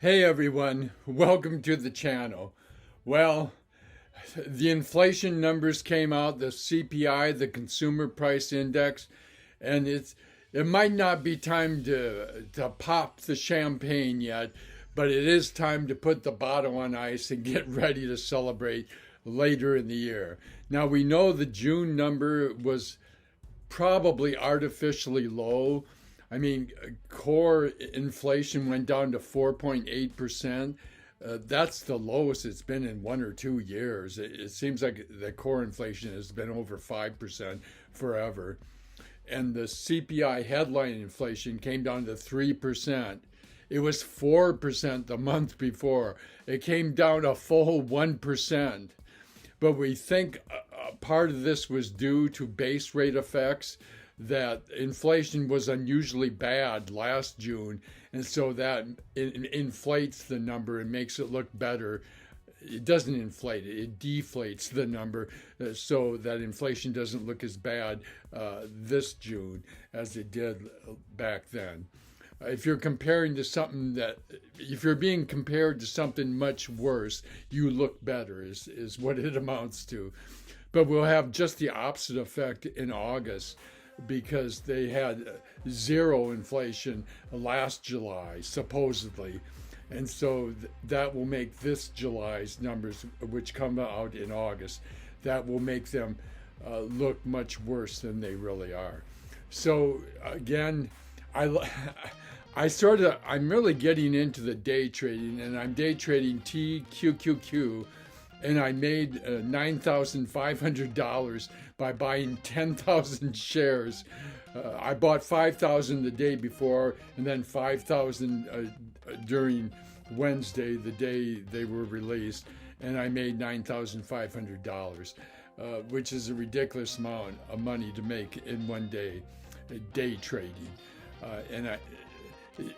Hey everyone, welcome to the channel. Well, the inflation numbers came out, the CPI, the Consumer Price Index, and it might not be time to pop the champagne yet, but it is time to put the bottle on ice and get ready to celebrate later in the year. Now we know the June number was probably artificially low. I mean, core inflation went down to 4.8%. That's the lowest it's been in 1 or 2 years. It seems like the core inflation has been over 5% forever. And the CPI headline inflation came down to 3%. It was 4% the month before. It came down a full 1%. But we think part of this was due to base rate effects, that inflation was unusually bad last June, and so that inflates the number and makes it look better. It doesn't inflate it, it deflates the number so that inflation doesn't look as bad this June as it did back then. If you're comparing to something if you're being compared to something much worse, you look better, is what it amounts to. But we'll have just the opposite effect in August, because they had zero inflation last July, supposedly. And so that will make this July's numbers, which come out in August, that will make them look much worse than they really are. So again, I'm really getting into the day trading, and I'm day trading TQQQ, and I made $9,500 by buying 10,000 shares. I bought 5,000 the day before, and then 5,000 during Wednesday, the day they were released, and I made $9,500, which is a ridiculous amount of money to make in one day, day trading.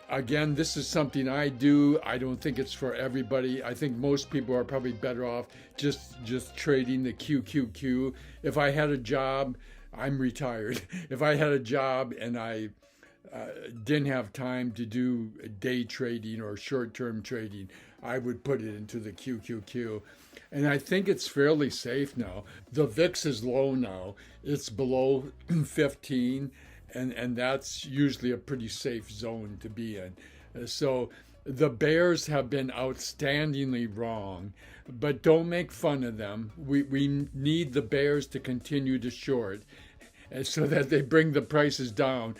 Again, this is something I do. I don't think it's for everybody. I think most people are probably better off just trading the QQQ. If I had a job, I'm retired. If I had a job and I didn't have time to do day trading or short-term trading, I would put it into the QQQ. And I think it's fairly safe now. The VIX is low now. It's below 15. And that's usually a pretty safe zone to be in. So the bears have been outstandingly wrong, but don't make fun of them. We need the bears to continue to short so that they bring the prices down,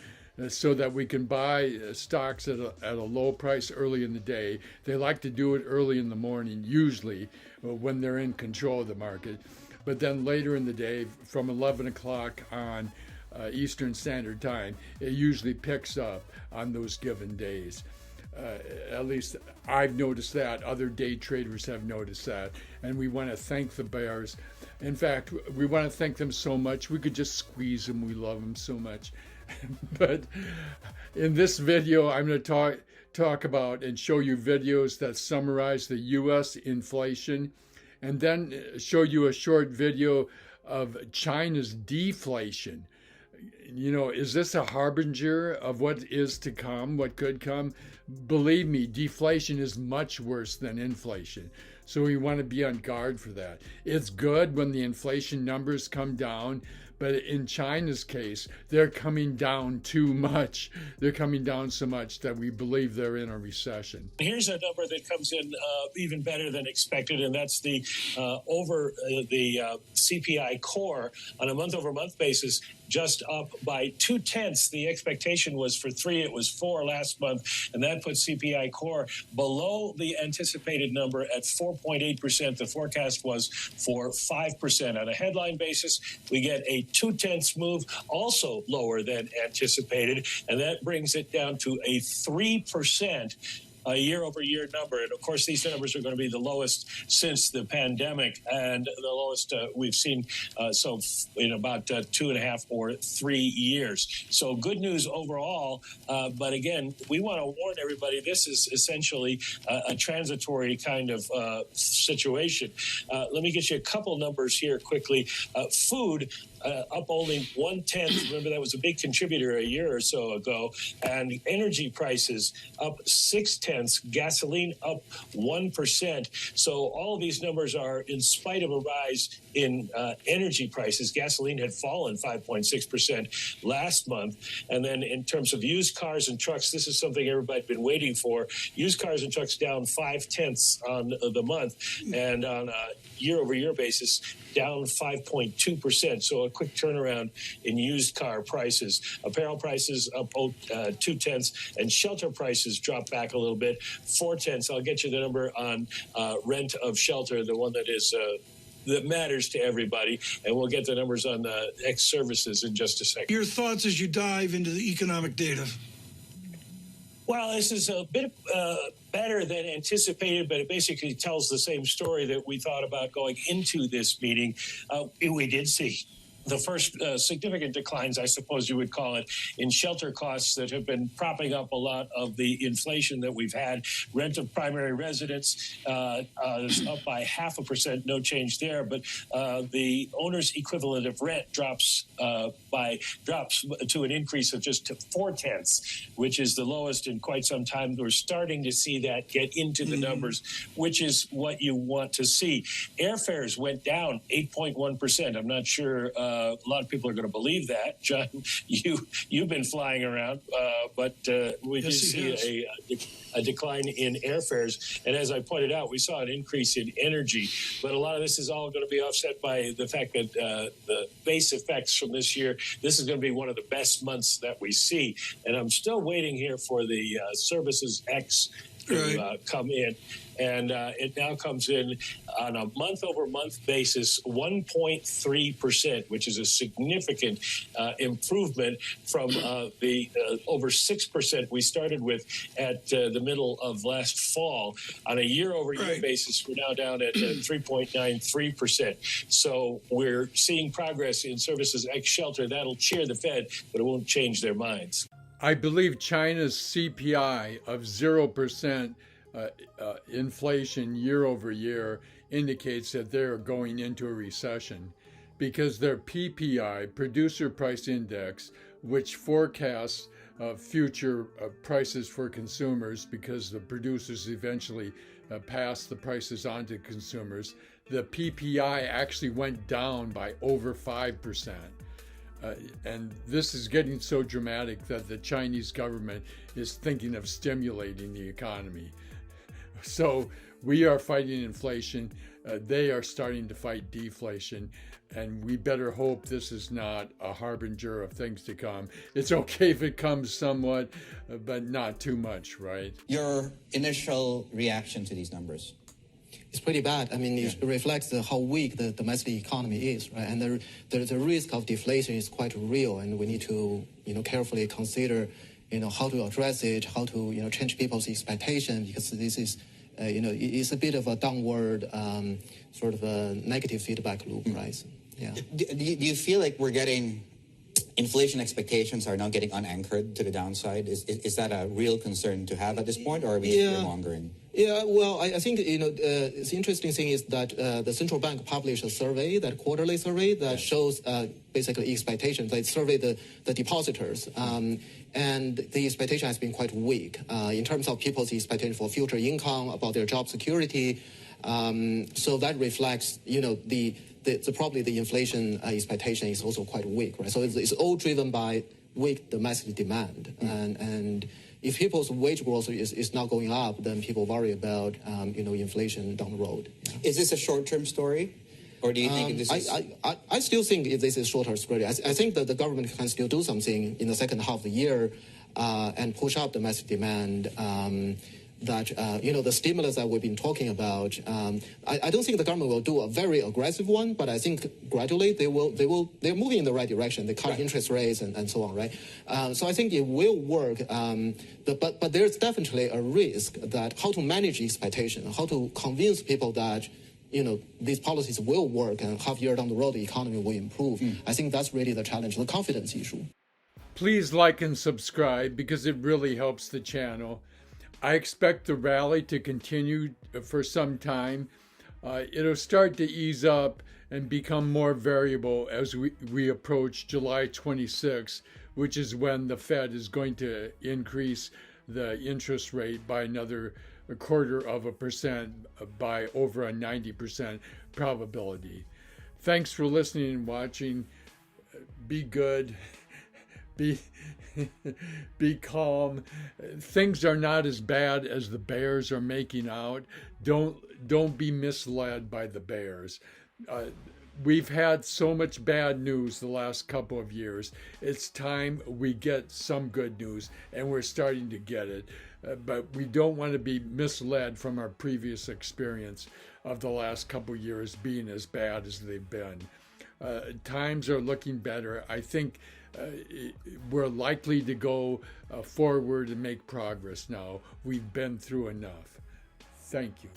so that we can buy stocks at a low price early in the day. They like to do it early in the morning, usually when they're in control of the market. But then later in the day, from 11 o'clock on, Eastern Standard Time, it usually picks up on those given days. At least I've noticed that. Other day traders have noticed that. And we want to thank the bears. In fact, we want to thank them so much. We could just squeeze them. We love them so much. But in this video, I'm going to talk about and show you videos that summarize the U.S. inflation, and then show you a short video of China's deflation. You know, is this a harbinger of what is to come, what could come? Believe me, deflation is much worse than inflation. So we want to be on guard for that. It's good when the inflation numbers come down, but in China's case, they're coming down too much. They're coming down so much that we believe they're in a recession. Here's a number that comes in even better than expected, and that's the CPI core on a month-over-month basis, just up by 0.2. The expectation was for 3. It was 4 last month, and that puts CPI core below the anticipated number at 4.8%. The forecast was for 5%. On a headline basis, we get a 0.2 move, also lower than anticipated, and that brings it down to a 3%. A year-over-year number. And, of course, these numbers are going to be the lowest since the pandemic, and the lowest we've seen in about 2.5 or 3 years. So good news overall. But, again, we want to warn everybody this is essentially a transitory kind of situation. Let me get you a couple numbers here quickly. Food up only 0.1. Remember, that was a big contributor a year or so ago. And energy prices up 0.6. tenths, gasoline up 1%. So all of these numbers are in spite of a rise in energy prices. Gasoline had fallen 5.6% last month. And then in terms of used cars and trucks, this is something everybody's been waiting for. Used cars and trucks down 0.5 on the month, and on a year-over-year basis, down 5.2%. So a quick turnaround in used car prices. Apparel prices up 0.2, and shelter prices dropped back a little bit, 0.4. I'll get you the number on rent of shelter, the one that is that matters to everybody, and we'll get the numbers on X services in just a second. Your thoughts as you dive into the economic data? Well, this is a bit better than anticipated, but it basically tells the same story that we thought about going into this meeting. We did see the first significant declines, I suppose you would call it, in shelter costs that have been propping up a lot of the inflation that we've had. Rent of primary residence is up by 0.5%, no change there, but the owner's equivalent of rent drops to an increase of just 0.4, which is the lowest in quite some time. We're starting to see that get into the numbers, which is what you want to see. Airfares went down 8.1%. I'm not sure a lot of people are going to believe that. John, you've been flying around, but we did see a decline in airfares. And as I pointed out, we saw an increase in energy. But a lot of this is all going to be offset by the fact that the base effects from this year, this is going to be one of the best months that we see. And I'm still waiting here for the services X to come in. And it now comes in on a month-over-month basis, 1.3%, which is a significant improvement from the over 6% we started with at the middle of last fall. On a year-over-year basis, we're now down at 3.93%. So we're seeing progress in services X shelter. That'll cheer the Fed, but it won't change their minds. I believe China's CPI of 0% inflation year over year indicates that they're going into a recession, because their PPI, Producer Price Index, which forecasts future prices for consumers because the producers eventually pass the prices on to consumers, the PPI actually went down by over 5%. And this is getting so dramatic that the Chinese government is thinking of stimulating the economy. So we are fighting inflation. They are starting to fight deflation. And we better hope this is not a harbinger of things to come. It's okay if it comes somewhat, but not too much, right? Your initial reaction to these numbers? It's pretty bad. I mean, it reflects how weak the domestic economy is, right? And the risk of deflation is quite real, and we need to, carefully consider, how to address it, how to, change people's expectation, because this is, it's a bit of a downward sort of a negative feedback loop, right? Yeah. Do you feel like we're getting inflation expectations are now getting unanchored to the downside? Is that a real concern to have at this point, or are we just fear-mongering? Yeah, well, I think, the interesting thing is that the central bank published a survey, that quarterly survey, that shows basically expectations. They survey the depositors, and the expectation has been quite weak in terms of people's expectation for future income, about their job security. So that reflects, probably the inflation expectation is also quite weak, right? So it's all driven by weak domestic demand, and if people's wage growth is not going up, then people worry about inflation down the road. Yeah. Is this a short-term story, or do you think this is? I still think this is short-term story. I think that the government can still do something in the second half of the year and push up domestic demand. That the stimulus that we've been talking about, I don't think the government will do a very aggressive one, but I think gradually they're moving in the right direction. They cut interest rates and so on, right? So I think it will work, but there's definitely a risk that how to manage expectation, how to convince people that these policies will work, and half year down the road the economy will improve. I think that's really the challenge, the confidence issue. Please like and subscribe, because it really helps the channel. I expect the rally to continue for some time. It'll start to ease up and become more variable as we approach July 26, which is when the Fed is going to increase the interest rate by another 0.25% by over a 90% probability. Thanks for listening and watching. Be good. Be be calm. Things are not as bad as the bears are making out. Don't be misled by the bears. We've had so much bad news the last couple of years. It's time we get some good news, and we're starting to get it. But we don't want to be misled from our previous experience of the last couple of years being as bad as they've been. Times are looking better. I think we're likely to go forward and make progress now. We've been through enough. Thank you.